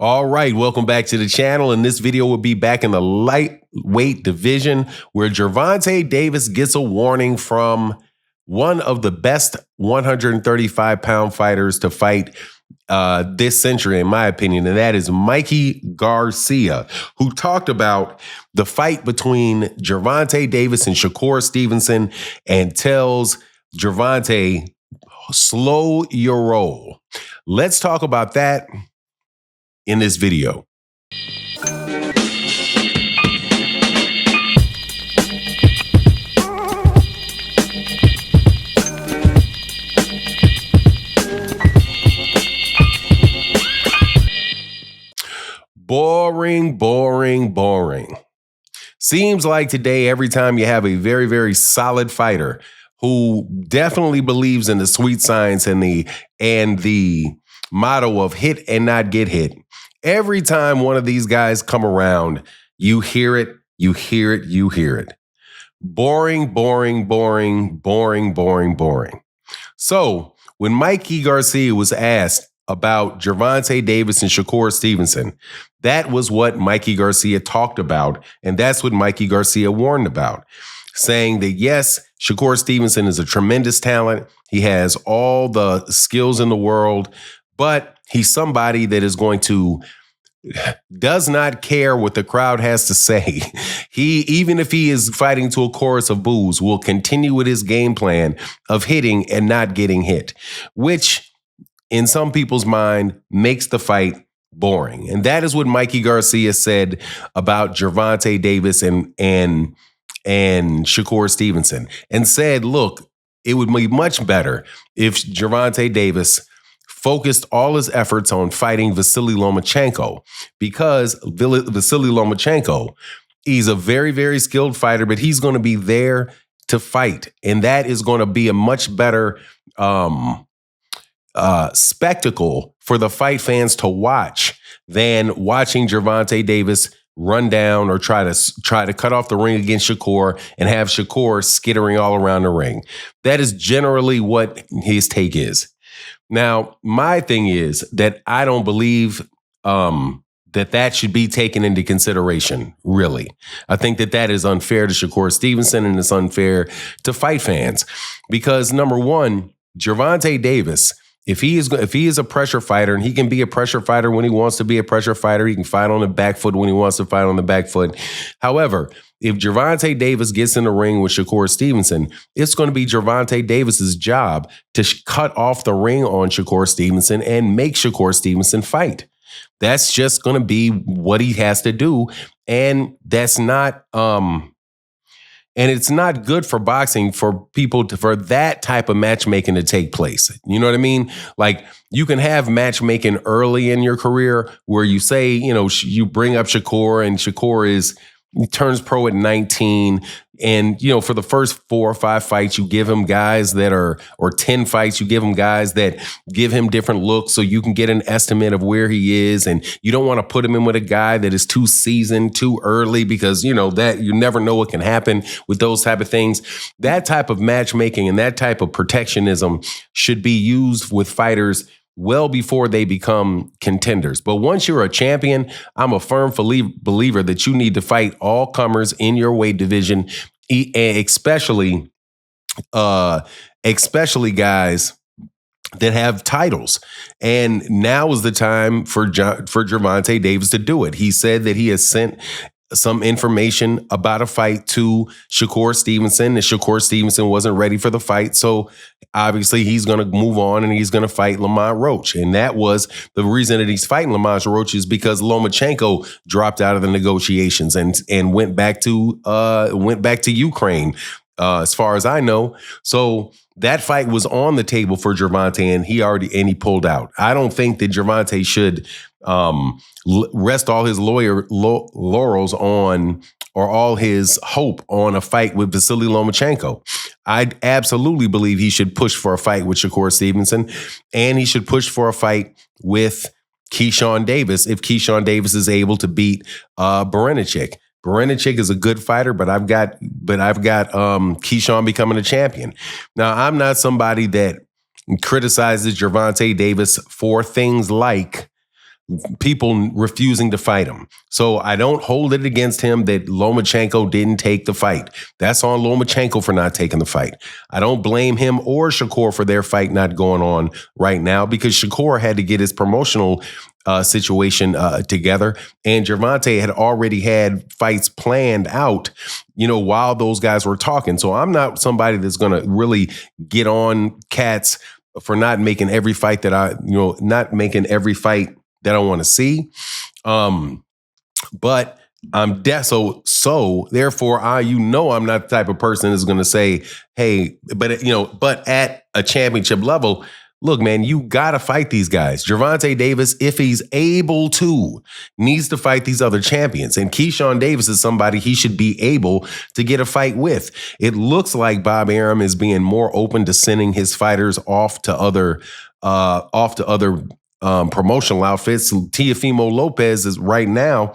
All right, welcome back to the channel. And this video will be back in the lightweight division where Gervonta Davis gets a warning from one of the best 135-pound fighters to fight this century, in my opinion, and that is Mikey Garcia, who talked about the fight between Gervonta Davis and Shakur Stevenson and tells Gervonta, slow your roll. Let's talk about that in this video. Boring, boring, boring. Seems like today, every time you have a very, very solid fighter who definitely believes in the sweet science and the motto of hit and not get hit, every time one of these guys come around, you hear it, you hear it, you hear it. Boring, boring, boring, boring, boring, boring. So when Mikey Garcia was asked about Gervonta Davis and Shakur Stevenson, that was what Mikey Garcia talked about, and that's what Mikey Garcia warned about, saying that yes, Shakur Stevenson is a tremendous talent. He has all the skills in the world, but he's somebody that is going to does not care what the crowd has to say. He, even if he is fighting to a chorus of boos, will continue with his game plan of hitting and not getting hit, which in some people's mind makes the fight boring. And that is what Mikey Garcia said about Gervonta Davis and Shakur Stevenson, and said, look, it would be much better if Gervonta Davis focused all his efforts on fighting Vasily Lomachenko, because Vasily Lomachenko, he's a very, very skilled fighter, but he's going to be there to fight. And that is going to be a much better spectacle for the fight fans to watch than watching Gervonta Davis run down or try to cut off the ring against Shakur and have Shakur skittering all around the ring. That is generally what his take is. Now, my thing is that I don't believe that should be taken into consideration, really. I think that is unfair to Shakur Stevenson, and it's unfair to fight fans because, number one, Gervonta Davis, if he is a pressure fighter, and he can be a pressure fighter when he wants to be a pressure fighter, he can fight on the back foot when he wants to fight on the back foot. However, if Gervonta Davis gets in the ring with Shakur Stevenson, it's going to be Gervonta Davis's job to cut off the ring on Shakur Stevenson and make Shakur Stevenson fight. That's just going to be what he has to do, and that's not and it's not good for boxing for people for that type of matchmaking to take place. You know what I mean? Like, you can have matchmaking early in your career where you say, you bring up Shakur, and Shakur turns pro at 19. And, for the first 4 or 5 fights, you give him guys that or 10 fights, you give him guys that give him different looks so you can get an estimate of where he is. And you don't want to put him in with a guy that is too seasoned too early because, that you never know what can happen with those type of things. That type of matchmaking and that type of protectionism should be used with fighters well before they become contenders. But once you're a champion, I'm a firm believer that you need to fight all comers in your weight division, especially guys that have titles. And now is the time for Gervonta Davis to do it. He said that he has sent some information about a fight to Shakur Stevenson, and Shakur Stevenson wasn't ready for the fight. So obviously he's going to move on and he's going to fight Lamont Roach. And that was the reason that he's fighting Lamont Roach, is because Lomachenko dropped out of the negotiations and went back to Ukraine, as far as I know. So that fight was on the table for Gervonta, and he pulled out. I don't think that Gervonta should rest all his laurels on, or all his hope on, a fight with Vasily Lomachenko. I absolutely believe he should push for a fight with Shakur Stevenson, and he should push for a fight with Keyshawn Davis if Keyshawn Davis is able to beat Beranicek. Beranicek is a good fighter, but I've got Keyshawn becoming a champion. Now, I'm not somebody that criticizes Gervonta Davis for things like people refusing to fight him. So I don't hold it against him that Lomachenko didn't take the fight. That's on Lomachenko for not taking the fight. I don't blame him or Shakur for their fight not going on right now, because Shakur had to get his promotional situation together, and Gervonta had already had fights planned out, while those guys were talking. So I'm not somebody that's going to really get on cats for not making every fight that I want to see. But I'm so therefore I'm not the type of person that's going to say, hey, but at a championship level, look, man, you got to fight these guys. Gervonta Davis, if he's able to, needs to fight these other champions. And Keyshawn Davis is somebody he should be able to get a fight with. It looks like Bob Arum is being more open to sending his fighters off to other promotional outfits. Teofimo Lopez is right now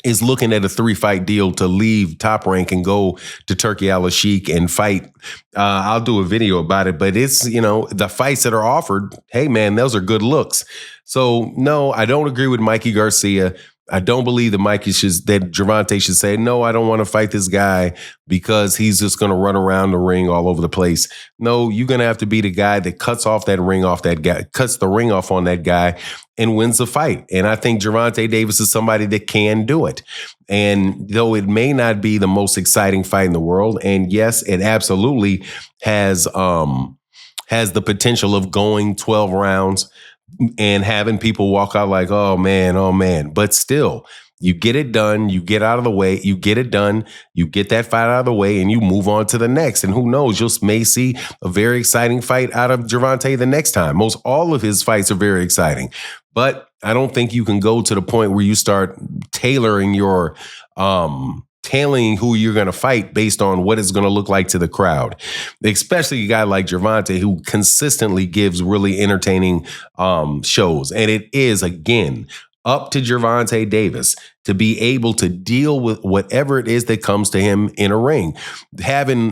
is looking at a 3-fight deal to leave Top Rank and go to Turkey Al-Sheikh and fight. I'll do a video about it, but it's, the fights that are offered, hey man, those are good looks. So no, I don't agree with Mikey Garcia. I don't believe that Gervonta should say, no, I don't want to fight this guy because he's just going to run around the ring all over the place. No, you're going to have to be the guy that cuts the ring off on that guy and wins the fight. And I think Gervonta Davis is somebody that can do it. And though it may not be the most exciting fight in the world, and yes, it absolutely has the potential of going 12 rounds and having people walk out like, oh man. But still, you get it done, you get out of the way, you get it done, you get that fight out of the way, and you move on to the next. And who knows, you may see a very exciting fight out of Gervonta the next time. Most all of his fights are very exciting. But I don't think you can go to the point where you start tailoring who you're going to fight based on what it's going to look like to the crowd, especially a guy like Gervonta who consistently gives really entertaining shows. And it is, again, up to Gervonta Davis to be able to deal with whatever it is that comes to him in a ring. Having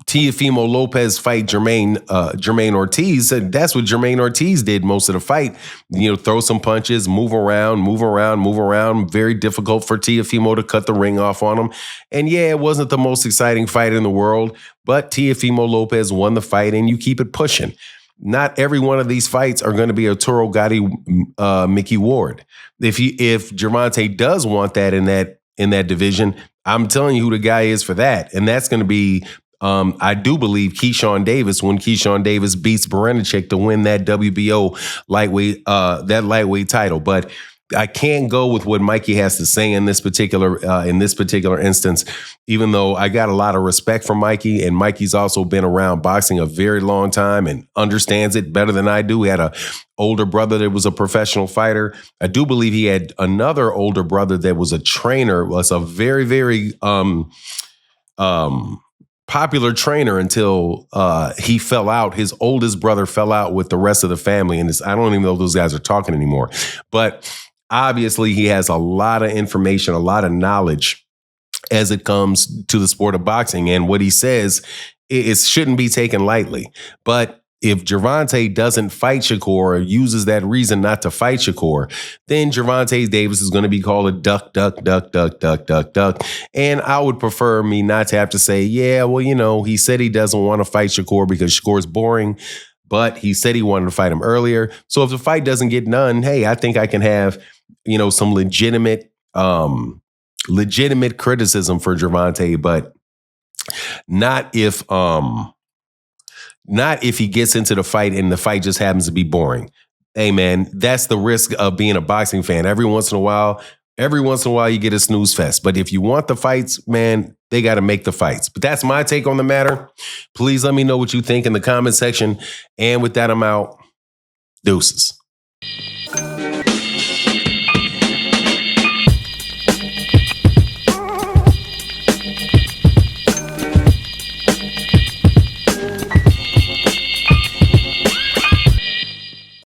Teofimo Lopez fight Jermaine Ortiz. That's what Jermaine Ortiz did most of the fight. Throw some punches, move around. Very difficult for Teofimo to cut the ring off on him. And yeah, it wasn't the most exciting fight in the world, but Teofimo Lopez won the fight, and you keep it pushing. Not every one of these fights are going to be Arturo Gatti, Mickey Ward. If Gervonta does want that in that division, I'm telling you who the guy is for that, and that's going to be. I do believe Keyshawn Davis, when Keyshawn Davis beats Baranchyk to win that WBO lightweight title. But I can't go with what Mikey has to say in this particular instance, even though I got a lot of respect for Mikey, and Mikey's also been around boxing a very long time and understands it better than I do. He had an older brother that was a professional fighter. I do believe he had another older brother that was a trainer, was a very, very popular trainer until he fell out. His oldest brother fell out with the rest of the family, and I don't even know if those guys are talking anymore. But obviously, he has a lot of information, a lot of knowledge as it comes to the sport of boxing. And what he says, it shouldn't be taken lightly. But if Gervonta doesn't fight Shakur or uses that reason not to fight Shakur, then Gervonta Davis is going to be called a duck. And I would prefer me not to have to say, yeah, well, he said he doesn't want to fight Shakur because Shakur's boring, but he said he wanted to fight him earlier. So if the fight doesn't get done, hey, I think I can have, some legitimate criticism for Gervonta, but not if he gets into the fight and the fight just happens to be boring. Hey, man, that's the risk of being a boxing fan. Every once in a while, you get a snooze fest. But if you want the fights, man, they got to make the fights. But that's my take on the matter. Please let me know what you think in the comment section. And with that, I'm out. Deuces.